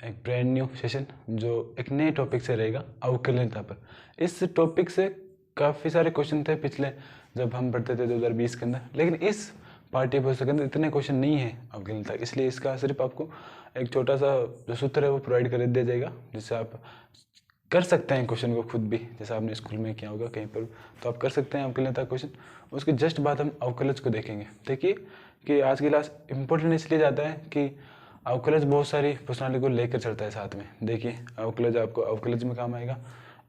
एक brand new session जो एक नए टॉपिक से रहेगा अवकलनीयता पर। इस टॉपिक से काफ़ी सारे क्वेश्चन थे पिछले जब हम पढ़ते थे 2020 के अंदर, लेकिन इस पाठ्य पुस्तक के अंदर इतने क्वेश्चन नहीं है अवकलनीयता, इसलिए इसका सिर्फ आपको एक छोटा सा जो सूत्र है वो प्रोवाइड कर दिया जाएगा, जिससे आप कर सकते हैं क्वेश्चन को खुद भी, जैसा आपने स्कूल में किया होगा कहीं पर, तो आप कर सकते हैं अवकलनीयता क्वेश्चन। उसके जस्ट बाद हम अवकलज को देखेंगे। देखिए कि आज की क्लास इंपॉर्टेंट इसलिए जाता है कि अवकलज बहुत सारी प्रश्नावली को लेकर चलता है साथ में। देखिए अवकलज आपको अवकलज में काम आएगा,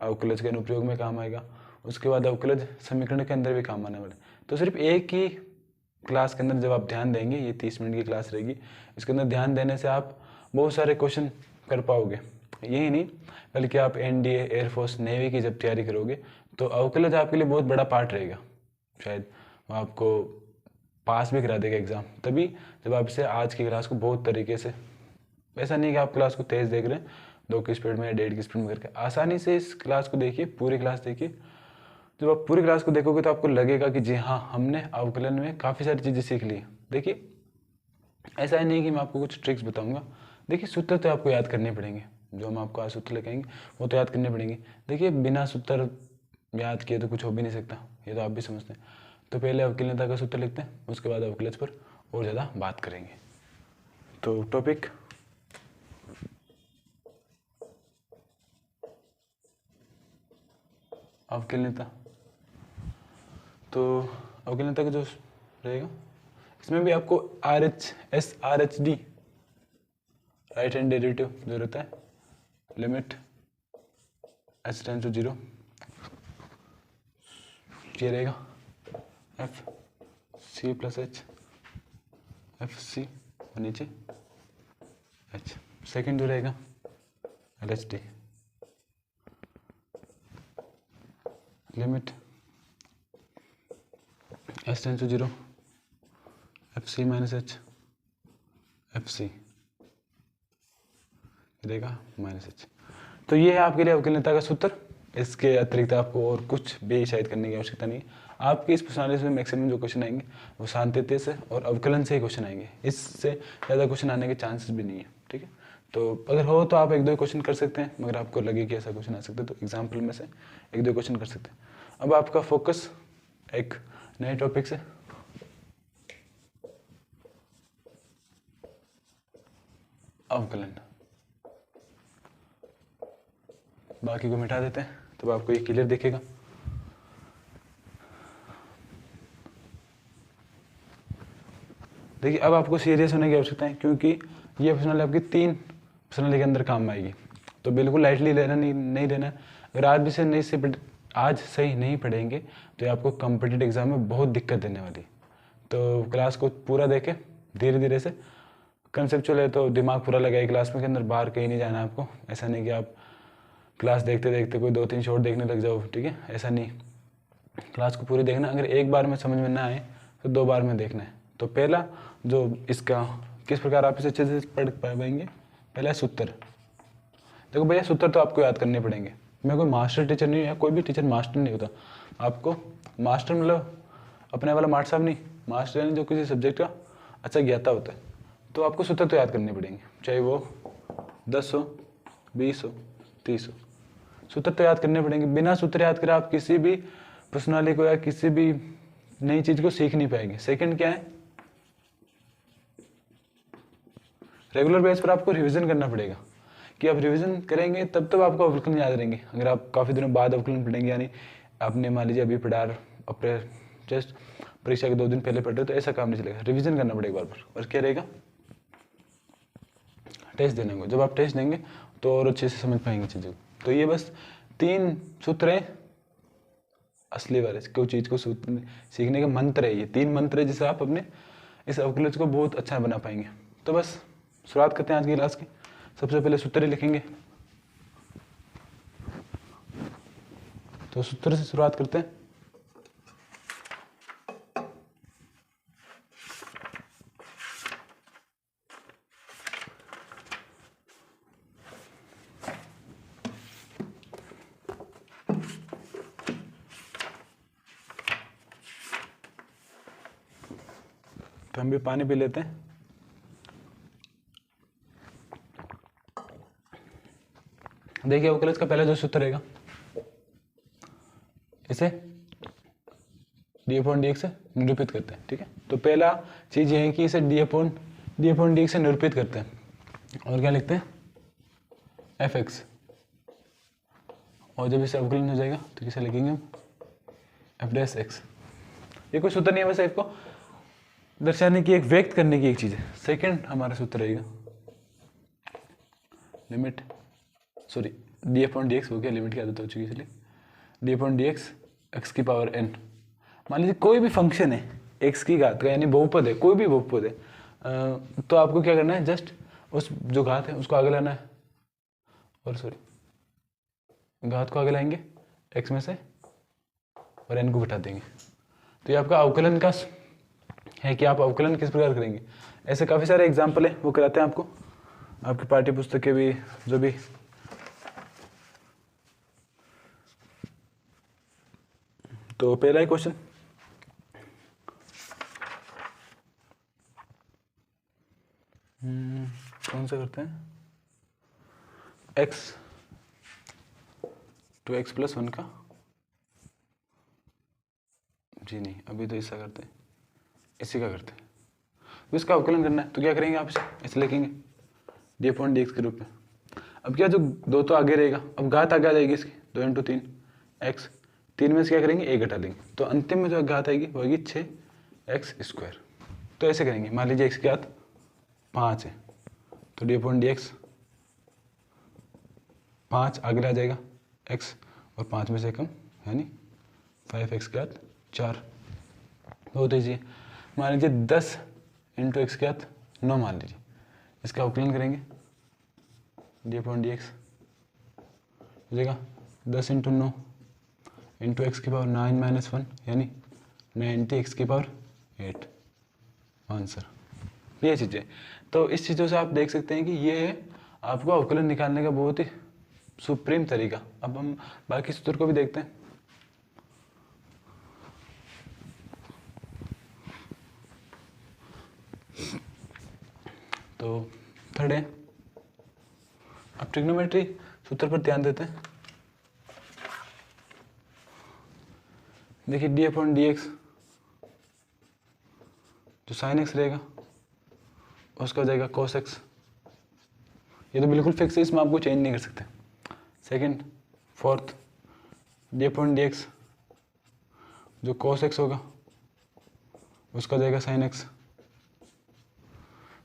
अवकलज के अनुप्रयोग में काम आएगा, उसके बाद अवकलज समीकरण के अंदर भी काम आने वाला है। तो सिर्फ एक ही क्लास के अंदर जब आप ध्यान देंगे, ये 30 मिनट की क्लास रहेगी, इसके अंदर ध्यान देने से आप बहुत सारे क्वेश्चन कर पाओगे। यही नहीं बल्कि आप एनडीए, एयरफोर्स, नेवी की जब तैयारी करोगे तो अवकलज आपके लिए बहुत बड़ा पार्ट रहेगा, शायद वो आपको पास भी करा देगा एग्ज़ाम। तभी जब आप इसे आज की क्लास को बहुत तरीके से, ऐसा नहीं कि आप क्लास को तेज़ देख रहे हैं 2 की स्पीड में या 1.5 की स्पीड में करके, आसानी से इस क्लास को देखिए, पूरी क्लास देखिए। जब आप पूरी क्लास को देखोगे तो आपको लगेगा कि जी हाँ, हमने अवकलन में काफ़ी सारी चीज़ें सीख ली। देखिए ऐसा ही नहीं कि मैं आपको कुछ ट्रिक्स बताऊंगा। देखिए सूत्र तो आपको याद करने पड़ेंगे, जो हम आपको आज सूत्र लगाएंगे वो तो याद करने पड़ेंगे। देखिए बिना सूत्र याद किए तो कुछ हो भी नहीं सकता, ये तो आप भी समझते हैं। तो पहले अवकलनीयता का सूत्र लिखते हैं, उसके बाद अवकलज पर और ज़्यादा बात करेंगे। तो टॉपिक अवकलनीयता। तो अवकलनीयता का जो रहेगा इसमें भी आपको RHS RHD right hand derivative जो रहता है, लिमिट h टेंड्स टू 0, ये रहेगा F C plus H, F C और नीचे एच। सेकेंड जो रहेगा LHD, limit h tends to 0, F C minus H, F C देगा माइनस एच। तो ये है आपके लिए अवकलनीयता का सूत्र। इसके अतिरिक्त आपको और कुछ भी शायद करने की आवश्यकता नहीं है। आपके इस प्रश्नावली में मैक्सिमम जो क्वेश्चन आएंगे वो सांतत्य से और अवकलन से ही क्वेश्चन आएंगे, इससे ज़्यादा क्वेश्चन आने के चांसेस भी नहीं है। ठीक है, तो अगर हो तो आप 1-2 क्वेश्चन कर सकते हैं, मगर आपको लगे कि ऐसा क्वेश्चन आ सकता है तो एग्जाम्पल में से 1-2 क्वेश्चन कर सकते हैं। अब आपका फोकस एक नए टॉपिक से अवकलन, बाकी को मिटा देते हैं तब आपको ये क्लियर दिखेगा। देखिए अब आपको सीरियस होने की आवश्यकता है, क्योंकि ये प्रश्नावली आपकी 3 प्रश्नावली के अंदर काम आएगी, तो बिल्कुल लाइटली लेना नहीं लेना। अगर आज सही नहीं पढ़ेंगे तो ये आपको कॉम्पिटिटिव एग्जाम में बहुत दिक्कत देने वाली। तो क्लास को पूरा देखें धीरे धीरे से, कंसेप्चुअल है तो दिमाग पूरा लगाए क्लास में के अंदर, बाहर कहीं नहीं जाना आपको। ऐसा नहीं कि आप क्लास देखते देखते कोई 2-3 शॉर्ट देखने लग जाओ, ठीक है, ऐसा नहीं। क्लास को पूरी देखना, अगर एक बार में समझ में ना आए तो 2 बार में देखना है। तो पहला जो इसका किस प्रकार आप इसे अच्छे से पढ़ पाएंगे, पहला है सूत्र। देखो भैया सूत्र तो आपको याद करने पड़ेंगे। मैं कोई मास्टर टीचर नहीं हूँ, या कोई भी टीचर मास्टर नहीं होता। आपको मास्टर मतलब अपने वाला मास्टर साहब नहीं, मास्टर यानी जो किसी सब्जेक्ट का अच्छा ज्ञाता होता है। तो आपको सूत्र तो याद करने पड़ेंगे, चाहे वो 10 हो, 20 हो, 30 हो, सूत्र तो याद करने पड़ेंगे। बिना सूत्र याद करे आप किसी भी प्रश्नावली को या किसी भी नई चीज को सीख नहीं पाएंगे। सेकंड क्या है, रेगुलर बेस पर आपको रिवीजन करना पड़ेगा, कि आप रिवीजन करेंगे तब तब आपको अवकलन याद रहेंगे। अगर आप काफ़ी दिनों बाद अवकलन पढ़ेंगे, यानी आपने मान लीजिए अभी पढ़ा अपने जस्ट परीक्षा के 2 दिन पहले पढ़ रहे, तो ऐसा काम नहीं चलेगा, रिवीजन करना पड़ेगा बार बार। और क्या रहेगा, टेस्ट देने को। जब आप टेस्ट देंगे तो और अच्छे से समझ पाएंगे चीज़ों को। तो ये बस 3 सूत्र हैं असली वाले, कोई चीज़ को सीखने का मंत्र है। ये 3 मंत्र है जिससे आप अपने इस अवकलज को बहुत अच्छा बना पाएंगे। तो बस शुरुआत करते हैं आज की क्लास की। सबसे पहले सूत्र लिखेंगे, तो सूत्र से शुरुआत करते हैं। तो हम भी पानी पी लेते हैं। देखिए अवकलन का पहला जो सूत्र रहेगा, इसे डी अपॉन डी एक्स से निरूपित करते हैं, ठीक है। तो पहला चीज ये है कि इसे डी अपॉन डी एक्स से निरूपित करते हैं, और क्या लिखते हैं, एफ एक्स। और जब इसे अवकलन हो जाएगा तो किसे लिखेंगे हम, एफ डैश एक्स। ये कोई सूत्र नहीं है, वैसे इसको दर्शाने की, एक व्यक्त करने की एक चीज है। सेकंड हमारा सूत्र रहेगा limit, sorry D upon D x हो गया, लिमिट की आदत हो चुकी है इसलिए D upon D x x की पावर एन। मान लीजिए कोई भी फंक्शन है एक्स की घात का, यानी बहुपद है, कोई भी बहुपद है, तो आपको क्या करना है, जस्ट उस जो घात है उसको आगे लाना है, और सॉरी घात को आगे लाएंगे एक्स में से और एन को घटा देंगे। तो ये आपका अवकलन का है कि आप अवकलन किस प्रकार करेंगे। ऐसे काफ़ी सारे एग्जाम्पल है, वो कराते हैं आपको, आपकी पाठ्य पुस्तक के भी जो भी। तो पहला ही क्वेश्चन, कौन सा करते हैं, X to X plus one का, जी नहीं अभी तो इसका करते हैं, इसी का करते हैं। तो इसका अवकलन करना है तो क्या करेंगे आप, इसे लिखेंगे डी अपॉन डी एक्स के रूप में। अब क्या, जो दो तो आगे रहेगा, अब घात आगे आ जाएगी इसकी, 2 इंटू 3 एक्स, 3 में से क्या करेंगे, एक घटा देंगे, तो अंतिम में जो घात आएगी वो आएगी 6 एक्स स्क्वायर। तो ऐसे करेंगे, मान लीजिए एक्स की घात 5 है, तो डी अपॉन डी एक्स 5 आगे आ जाएगा एक्स, और 5 में से कम यानी 5 एक्स की घात 4। बहुत ईजी। मान लीजिए 10 इंटू एक्स की घात 9 मान लीजिए, इसका अवकलन करेंगे डी अपॉन डी एक्स हो जाएगा 10 इंटू 9 इंटू एक्स की पावर 9 माइनस 1 यानी 90 एक्स की पावर 8 आंसर। ये चीज़ें, तो इस चीज़ों से आप देख सकते हैं कि ये है आपको अवकलन निकालने का बहुत ही सुप्रीम तरीका। अब हम बाकी सूत्र को भी देखते हैं। तो थर्ड है, अब ट्रिग्नोमेट्री सूत्र पर ध्यान देते हैं। देखिए डी अपॉन डी एक्स, जो साइन एक्स रहेगा उसका हो जाएगा कॉस एक्स। ये तो बिल्कुल फिक्स है, इसमें आपको चेंज नहीं कर सकते। Second, fourth, D upon D x, जो कॉस एक्स होगा उसका हो जाएगा साइन एक्स।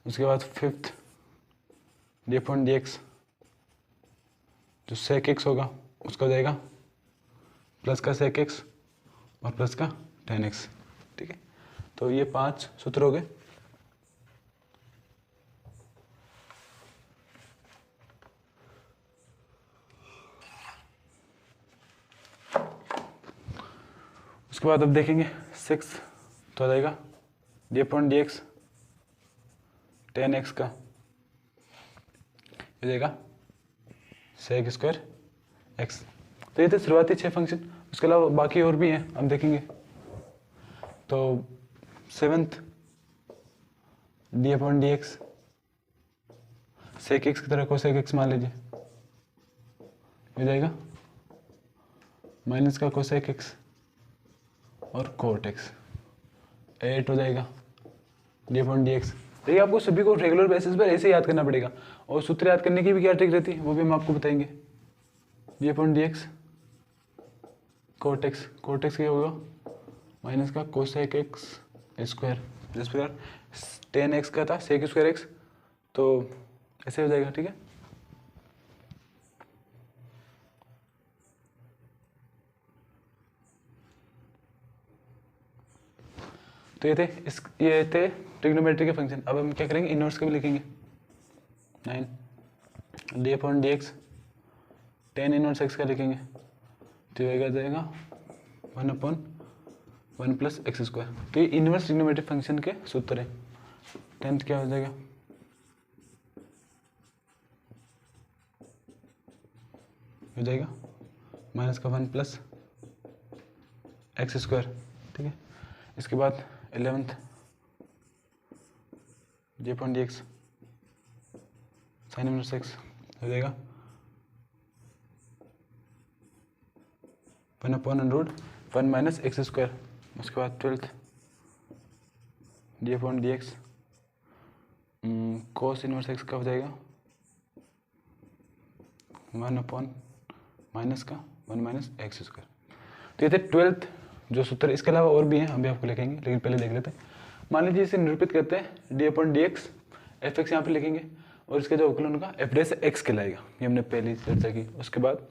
उसके बाद fifth, D upon D x, जो सेक एक्स होगा उसका हो जाएगा प्लस का सेक एक्स और प्लस का टेन एक्स। ठीक है, तो ये 5 सूत्र हो गए। उसके बाद अब देखेंगे 6 तो आ जाएगा D upon D x 10x का हो जाएगा सेक स्क्वायर एक्स। तो ये थे शुरुआती 6 फंक्शन, उसके अलावा बाकी और भी हैं, हम देखेंगे। तो 7th D upon D X sec X की तरह कोसेक एक्स मान लीजिए, हो जाएगा माइनस का कोसेक एक्स और कोट एक्स। 8 हो जाएगा डी अपॉन डी एक्स। देखिए आपको सभी को रेगुलर बेसिस पर ऐसे याद करना पड़ेगा, और सूत्र याद करने की भी क्या ट्रिक रहती है वो भी हम आपको बताएंगे। D upon D X cot X, cot X क्या होगा माइनस का कोसेक एक्स स्क्वायर, जिस प्रकार 10x का था सेक स्क्वायर एक्स, तो ऐसे हो जाएगा। ठीक है, तो ये थे ट्रिग्नोमेट्री के फंक्शन। अब हम क्या करेंगे, इनवर्स के भी लिखेंगे। 9 D upon D x 10 inverse x का लिखेंगे, तो ये जाएगा 1 अपॉन 1 प्लस एक्स स्क्वायर। तो ये इनवर्स ट्रिग्नोमेट्री फंक्शन के सूत्र है। 10th क्या हो जाएगा, हो जाएगा माइनस का 1 प्लस एक्स स्क्वायर। ठीक है, इसके बाद 11th D upon D x sine inverse x हो जाएगा 1/√1 माइनस एक्स स्क्वायर, उसके बाद 12th d/dx cos inverse x का हो जाएगा 1/(1 माइनस एक्स स्क्वायर। तो ये थे 12th जो सूत्र। इसके अलावा और भी हैं, हम भी आपको लिखेंगे, लेकिन पहले देख लेते हैं। मान लीजिए इसे निरूपित करते हैं d/dx, एफ एक्स यहाँ पर लिखेंगे और इसका जो अवकलन होगा एफ डे से एक्स कहलाएगा, ये हमने पहले चर्चा की। उसके बाद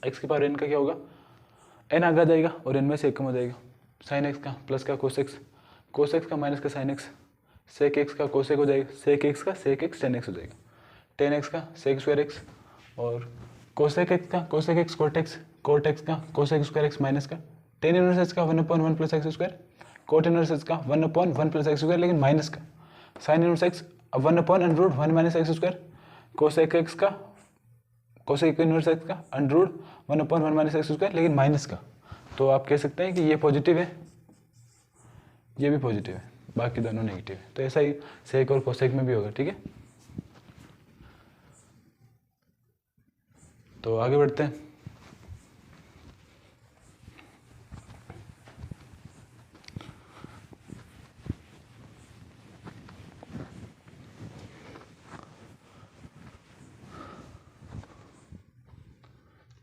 एक्स की पावर n का क्या होगा, n आगे आ जाएगा और n में से 1 कम हो जाएगा। साइन एक्स का प्लस का कोस एक्स का माइनस का साइन एक्स, सेक एक्स का कोसेक हो जाएगा, सेक एक्स का सेक एक्स टेन एक्स हो जाएगा, टेन एक्स का सेक स्क्वायर एक्स, और कोसेक एक्स का कोसेक एक्स कोट एक्स का कोसेक स्क्वायर एक्स माइनस का टेन इनवर्स एक्स का 1/1 plus x square, cot inverse x का 1/1 प्लस एक्स स्क्वायर लेकिन माइनस का, sine inverse x 1/√1 minus x square, cosec x का cosec inverse x का √1/1 minus x square लेकिन minus का। तो आप कह सकते हैं कि ये पॉजिटिव है, ये भी पॉजिटिव है, बाकी दोनों नेगेटिव है। तो ऐसा ही सेक और कोसेक में भी होगा, ठीक है। तो आगे बढ़ते हैं।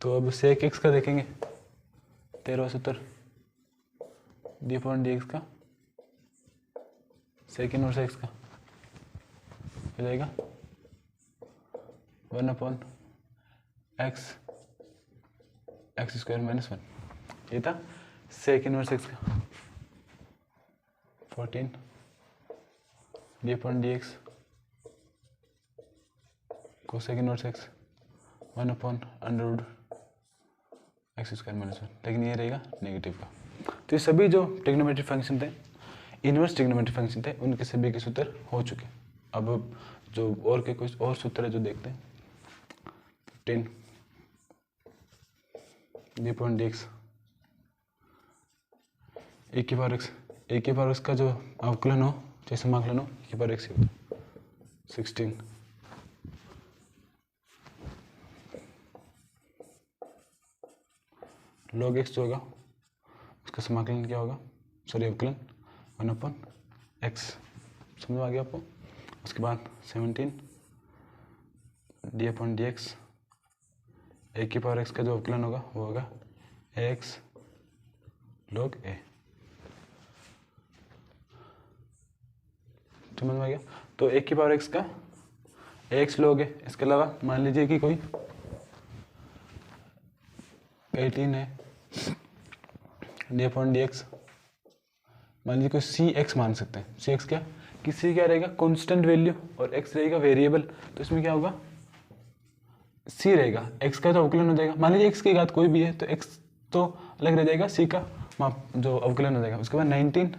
तो अब सेक एक्स का देखेंगे, 13वां सूत्र d/dx का सेक इनवर्स एक्स का हो जाएगा 1/x स्क्वायर माइनस 1। ये था सेक इनवर्स एक्स का। 14 d/dx cosec inverse x 1/√x square minus 1, लेकिन ये रहेगा नेगेटिव का। तो ये सभी जो ट्रिग्नोमेट्रिक फंक्शन थे, इनवर्स ट्रिग्नोमेट्रिक फंक्शन थे, उनके सभी के सूत्र हो चुके। अब जो और के कुछ और सूत्र है जो देखते हैं। 10 d/dx ए की पावर एक्स का जो अवकलन हो चाहे समाकलन हो e की पावर x ही होता है। 16 log x जो होगा उसका समाकलन क्या होगा, सॉरी अवकलन 1/x, समझ आ गया आपको। उसके बाद 17 d/dx ए की पावर x का जो अवकलन होगा वो होगा ax log a, समझ में आ गया। तो ए की पावर x का ax log a, इसके अलावा मान लीजिए कि कोई 18 है d/dx, मान लीजिए कोई cx मान सकते हैं। cx क्या, कि c क्या रहेगा कांस्टेंट वैल्यू और x रहेगा वेरिएबल, तो इसमें क्या होगा c रहेगा, x का तो अवकलन हो जाएगा। मान लीजिए x की घात कोई भी है तो x तो अलग रह जाएगा, c का जो अवकलन हो जाएगा। उसके बाद 19,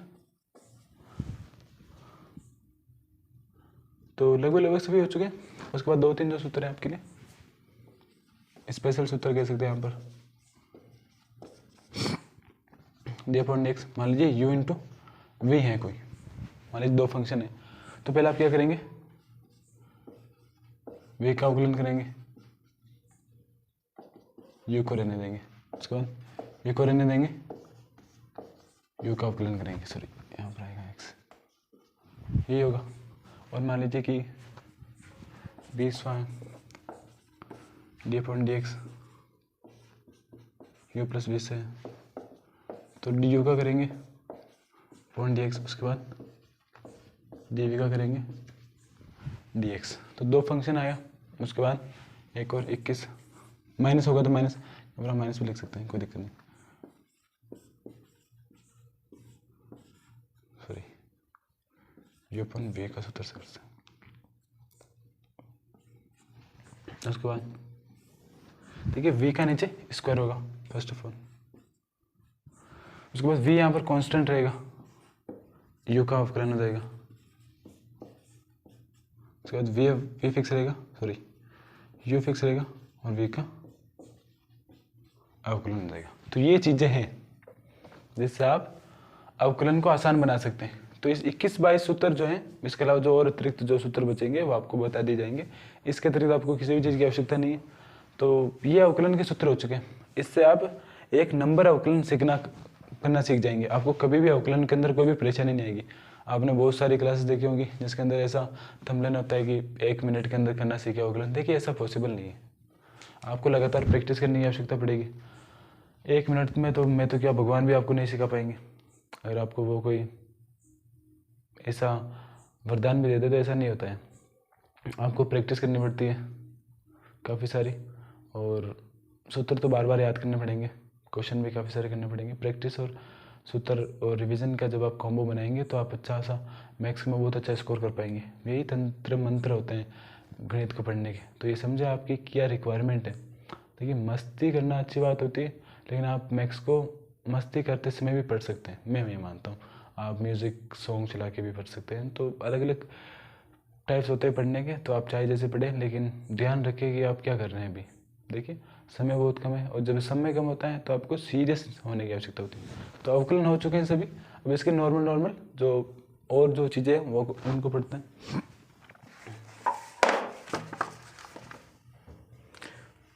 तो लगभग सभी हो चुके हैं। उसके बाद 2-3 जो सूत्र है आपके लिए स्पेशल सूत्र कह सकते हैं यहाँ पर। d/dx मान लीजिए u इंटू वी है कोई, मान लीजिए 2 फंक्शन है, तो पहले आप क्या करेंगे, v का अवकलन करेंगे, u को रहने देंगे, उसके बाद v को रहने देंगे, u का अवकलन करेंगे, सॉरी यहाँ पर आएगा x, यही होगा। और मान लीजिए कि 20 d/dx u प्लस 20 है तो du का करेंगे dx, उसके बाद dv का करेंगे dx। तो 2 फंक्शन आया। उसके बाद एक और 21 माइनस होगा तो माइनस भी लिख सकते हैं, कोई दिक्कत नहीं। सॉरी u अपन v का सूत्र से करते हैं। उसके बाद देखिए v का नीचे स्क्वायर होगा फर्स्ट ऑफ ऑल, उसके बाद v यहाँ पर कांस्टेंट रहेगा, u का अवकलन हो जाएगा। उसके बाद v फिक्स रहेगा, सॉरी u फिक्स रहेगा और v का अवकलन हो जाएगा। तो ये चीज़ें हैं जिससे आप अवकलन को आसान बना सकते हैं। तो इस 21-22 सूत्र जो हैं, इसके अलावा जो और अतिरिक्त जो सूत्र बचेंगे वो आपको बता दिए जाएंगे। इसके अतिरिक्त आपको किसी भी चीज़ की आवश्यकता नहीं है। तो ये अवकलन के सूत्र हो चुके हैं। इससे आप एक नंबर अवकलन सीखना करना सीख जाएंगे, आपको कभी भी अवकलन के अंदर कोई भी परेशानी नहीं आएगी। आपने बहुत सारी क्लासेस देखी होंगी जिसके अंदर ऐसा थंबनेल होता है कि 1 मिनट के अंदर करना सीखे अवकलन। देखिए ऐसा पॉसिबल नहीं है, आपको लगातार प्रैक्टिस करने की आवश्यकता पड़ेगी। 1 मिनट में तो मैं तो क्या भगवान भी आपको नहीं सिखा पाएंगे। अगर आपको वो कोई ऐसा वरदान भी दे दे तो ऐसा नहीं होता है, आपको प्रैक्टिस करनी पड़ती है काफ़ी सारी, और सूत्र तो बार बार याद करने पड़ेंगे, क्वेश्चन भी काफ़ी सारे करने पड़ेंगे। प्रैक्टिस और सूत्र और रिवीजन का जब आप कॉम्बो बनाएंगे तो आप अच्छा सा मैथ्स में बहुत अच्छा स्कोर कर पाएंगे। यही तंत्र मंत्र होते हैं गणित को पढ़ने के। तो ये समझे आपकी क्या रिक्वायरमेंट है। देखिए मस्ती करना अच्छी बात होती है, लेकिन आप मैथ्स को मस्ती करते समय भी पढ़ सकते हैं, मैं मानता हूँ। आप म्यूज़िक सॉन्ग चला के भी पढ़ सकते हैं, तो अलग अलग टाइप्स होते हैं पढ़ने के। तो आप चाहे जैसे पढ़ें, लेकिन ध्यान रखें कि आप क्या कर रहे हैं अभी। देखिए समय बहुत कम है, और जब समय कम होता है तो आपको सीरियस होने की आवश्यकता होती है। तो अवकलन हो चुके हैं सभी, अब इसके नॉर्मल जो और जो चीज़ें हैं वो उनको पढ़ते हैं।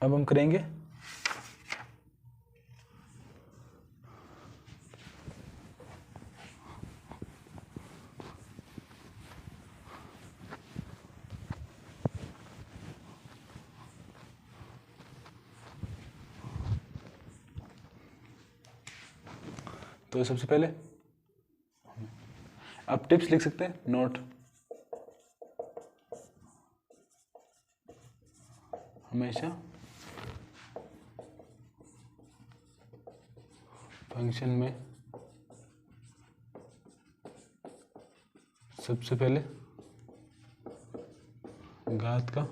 अब हम करेंगे तो सबसे पहले आप टिप्स लिख सकते हैं, नोट। हमेशा फंक्शन में सबसे पहले घात का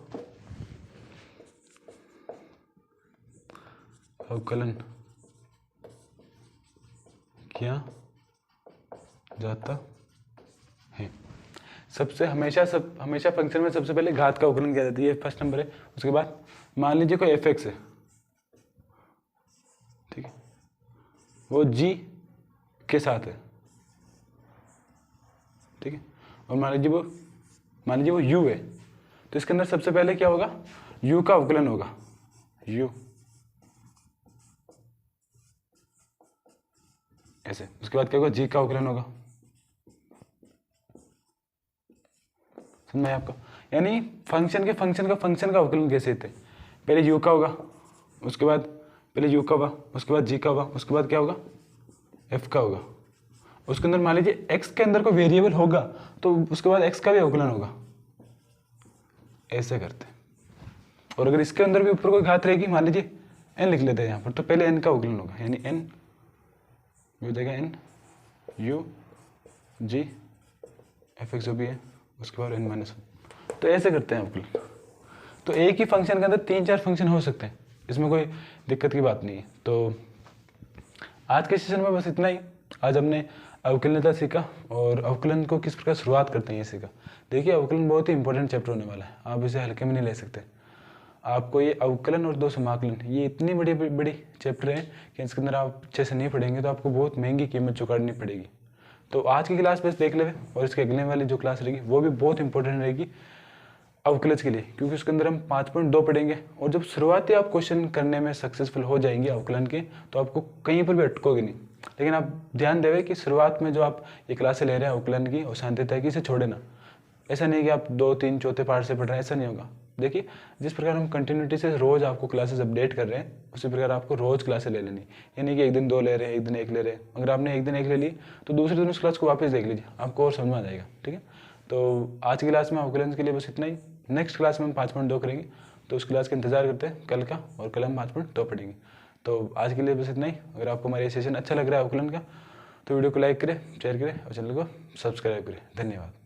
अवकलन किया जाता है। हमेशा फंक्शन में सबसे पहले घात का अवकलन किया जाता है, ये फर्स्ट नंबर है। उसके बाद मान लीजिए कोई f(x) है, ठीक है, वो g के साथ है, ठीक है, और मान लीजिए वो u है, तो इसके अंदर सबसे पहले क्या होगा, u का अवकलन होगा, u ऐसे। उसके बाद क्या होगा, g का अवकलन होगा। समझ में आपको, यानी फंक्शन का अवकलन कैसे थे, पहले u का होगा, उसके बाद पहले u का होगा, उसके बाद g का होगा, उसके बाद क्या होगा, f का होगा। उसके अंदर मान लीजिए x के अंदर कोई वेरिएबल होगा तो उसके बाद x का भी अवकलन होगा, ऐसे करते हैं। और अगर इसके अंदर भी ऊपर कोई घात रहेगी, मान लीजिए n लिख लेते हैं यहाँ पर, तो पहले n का अवकलन होगा, यानी n हो जाएगा n u g f(x) जो भी है, उसके बाद n-1। तो ऐसे करते हैं अवकलन। तो एक ही फंक्शन के अंदर 3-4 फंक्शन हो सकते हैं, इसमें कोई दिक्कत की बात नहीं है। तो आज के सेशन में बस इतना ही। आज हमने अवकलनीयता सीखा और अवकलन को किस प्रकार शुरुआत करते हैं ये सीखा। देखिए अवकलन बहुत ही इंपॉर्टेंट चैप्टर होने वाला है, आप इसे हल्के में नहीं ले सकते। आपको ये अवकलन और 2 समाकलन, ये इतनी बड़ी चैप्टर है कि इसके अंदर आप अच्छे से नहीं पढ़ेंगे तो आपको बहुत महंगी कीमत चुकानी पड़ेगी। तो आज की क्लास बस देख ले, और इसके अगले वाली जो क्लास रहेगी वो भी बहुत इंपॉर्टेंट रहेगी अवकलज के लिए, क्योंकि उसके अंदर हम 5.2 पढ़ेंगे। और जब शुरुआती आप क्वेश्चन करने में सक्सेसफुल हो जाएंगे अवकलन के, तो आपको कहीं पर भी अटकोगे नहीं। लेकिन आप ध्यान देवे कि शुरुआत में जो आप ये क्लासें ले रहे हैं अवकलन की, और शांतिता की, इसे छोड़े ना। ऐसा नहीं कि आप 2, 3, चौथे पार्ट से पढ़ रहे हैं, ऐसा नहीं होगा। देखिए जिस प्रकार हम कंटिन्यूटी से रोज आपको क्लासेस अपडेट कर रहे हैं, उसी प्रकार आपको रोज क्लासेस ले लेनी। यानी कि एक दिन 2 ले रहे हैं, एक दिन 1 ले रहे हैं। अगर आपने एक दिन 1 ले ली तो दूसरे दिन उस क्लास को वापस देख लीजिए, आपको और समझ में आ जाएगा, ठीक है। तो आज की क्लास में अवकलन के लिए बस इतना ही। नेक्स्ट क्लास में हम 5.2 करेंगे, तो उस क्लास का इंतजार करते हैं कल का, और कल हम 5.2 पढ़ेंगे। तो आज के लिए बस इतना ही। अगर आपको हमारा ये सेशन अच्छा लग रहा है अवकलन का, तो वीडियो को लाइक करें, शेयर करें और चैनल को सब्सक्राइब करें। धन्यवाद।